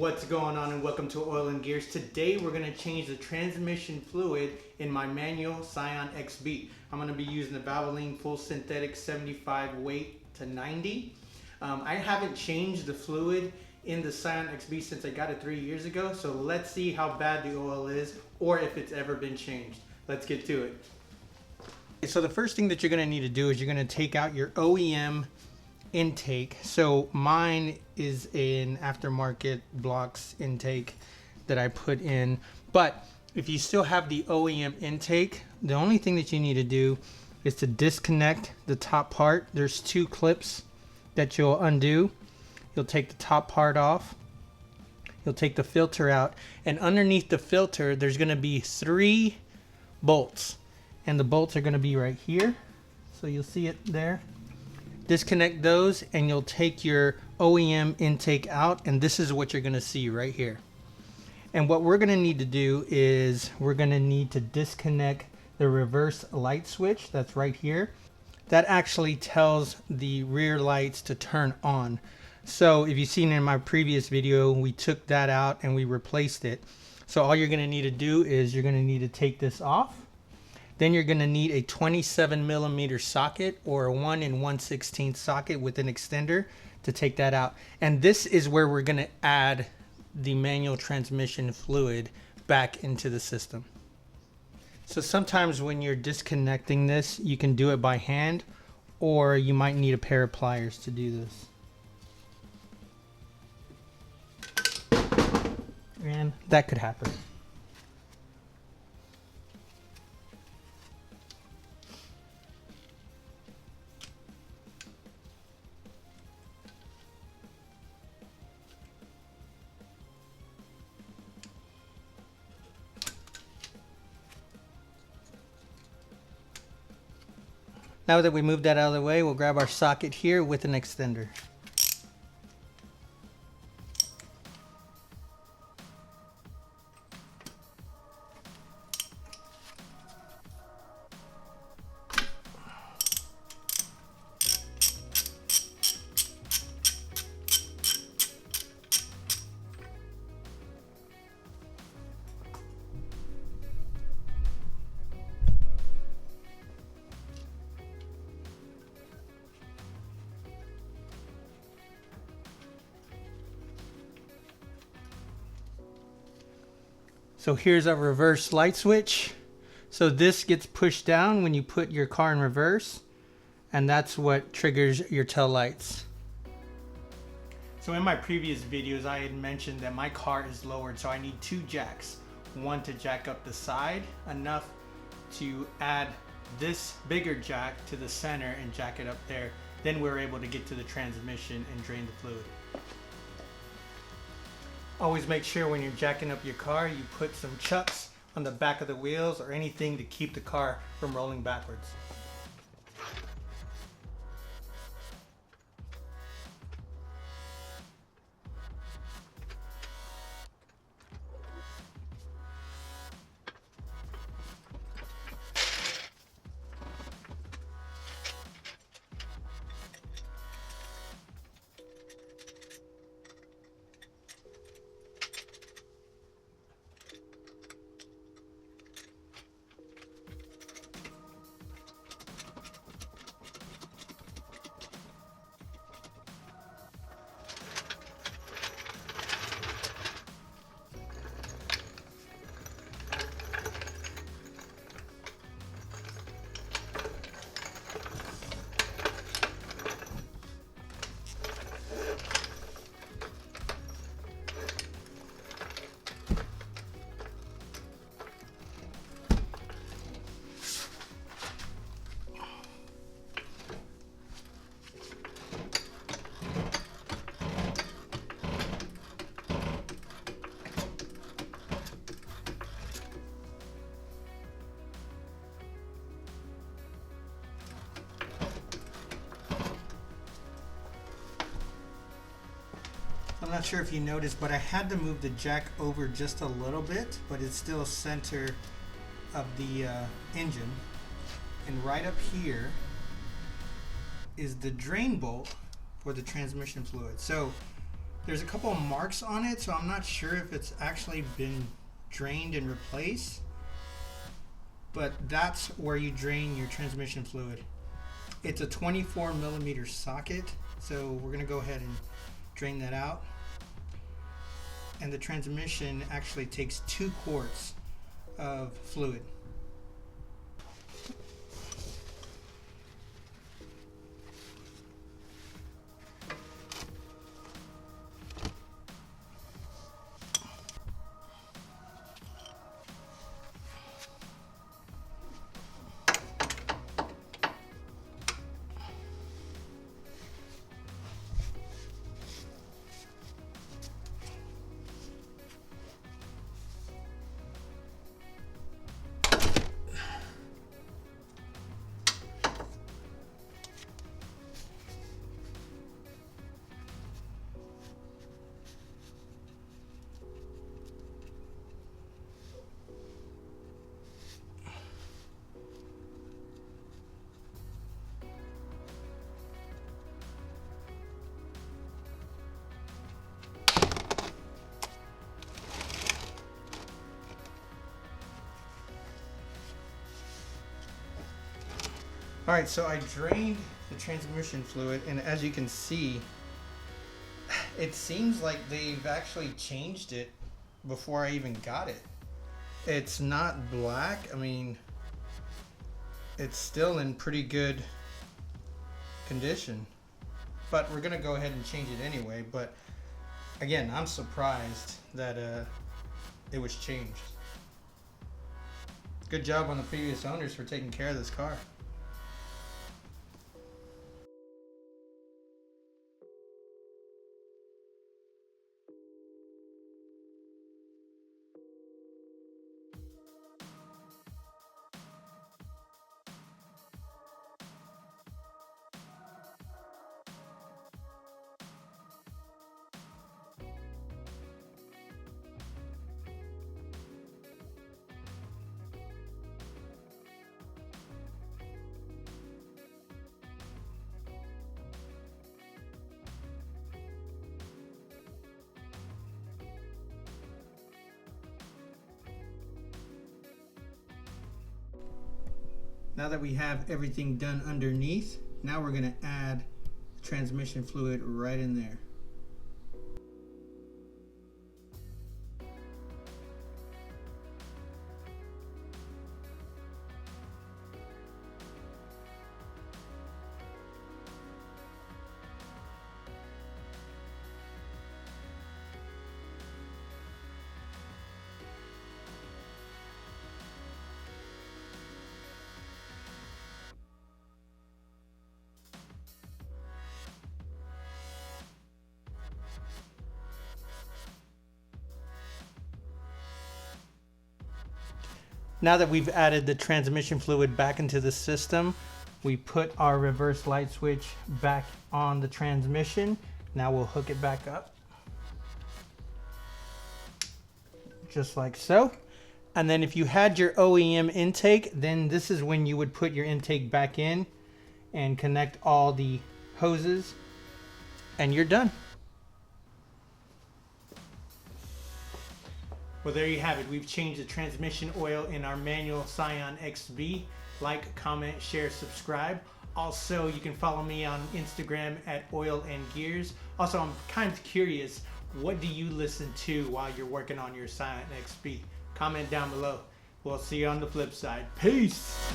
What's going on, and welcome to Oil and Gears. Today we're going to change the transmission fluid in my manual Scion XB. I'm going to be using the Valvoline full synthetic 75 weight to 90. I haven't changed the fluid in the Scion XB since I got it 3 years ago, so let's see how bad the oil is or if it's ever been changed. Let's get to it. So the first thing that you're going to need to do is you're going to take out your OEM intake. So mine is an aftermarket blocks intake that I put in, but if you still have the OEM intake, the only thing that you need to do is to disconnect the top part. There's two clips that you'll undo. You'll take the top part off, you'll take the filter out, and underneath the filter there's going to be 3 bolts, and the bolts are going to be right here, so you'll see it there. Disconnect those and you'll take your OEM intake out, and this is what you're going to see right here. And what we're going to need to do is we're going to need to disconnect the reverse light switch that's right here. That actually tells the rear lights to turn on. So if you've seen in my previous video, we took that out and we replaced it. So all you're going to need to do is you're going to need to take this off. Then you're going to need a 27mm socket or a 1 1/16 socket with an extender to take that out. And this is where we're going to add the manual transmission fluid back into the system. So sometimes when you're disconnecting this, you can do it by hand, or you might need a pair of pliers to do this. And that could happen. Now that we moved that out of the way, we'll grab our socket here with an extender. So here's our reverse light switch. So this gets pushed down when you put your car in reverse, and that's what triggers your tail lights. So in my previous videos, I had mentioned that my car is lowered, so I need 2 jacks. One to jack up the side, enough to add this bigger jack to the center and jack it up there. Then we're able to get to the transmission and drain the fluid. Always make sure when you're jacking up your car, you put some chucks on the back of the wheels or anything to keep the car from rolling backwards. I'm not sure if you noticed, but I had to move the jack over just a little bit, but it's still center of the engine. And right up here is the drain bolt for the transmission fluid. So There's a couple of marks on it, so I'm not sure if it's actually been drained and replaced. But that's where you drain your transmission fluid. It's a 24 millimeter socket, so we're gonna go ahead and drain that out. And the transmission actually takes 2 quarts of fluid. All right, so I drained the transmission fluid, and as you can see, it seems like they've actually changed it before I even got it. It's not black. I mean, it's still in pretty good condition, but we're gonna go ahead and change it anyway. But again, I'm surprised that it was changed. Good job on the previous owners for taking care of this car. Now that we have everything done underneath, now we're going to add transmission fluid right in there. Now that we've added the transmission fluid back into the system, we put our reverse light switch back on the transmission. Now we'll hook it back up. Just like so. And then if you had your OEM intake, then this is when you would put your intake back in and connect all the hoses, and you're done. Well, there you have it. We've changed the transmission oil in our manual Scion XB. Like, comment, share, subscribe. Also, you can follow me on Instagram at Oil and Gears. Also, I'm kind of curious, what do you listen to while you're working on your Scion XB? Comment down below. We'll see you on the flip side. Peace!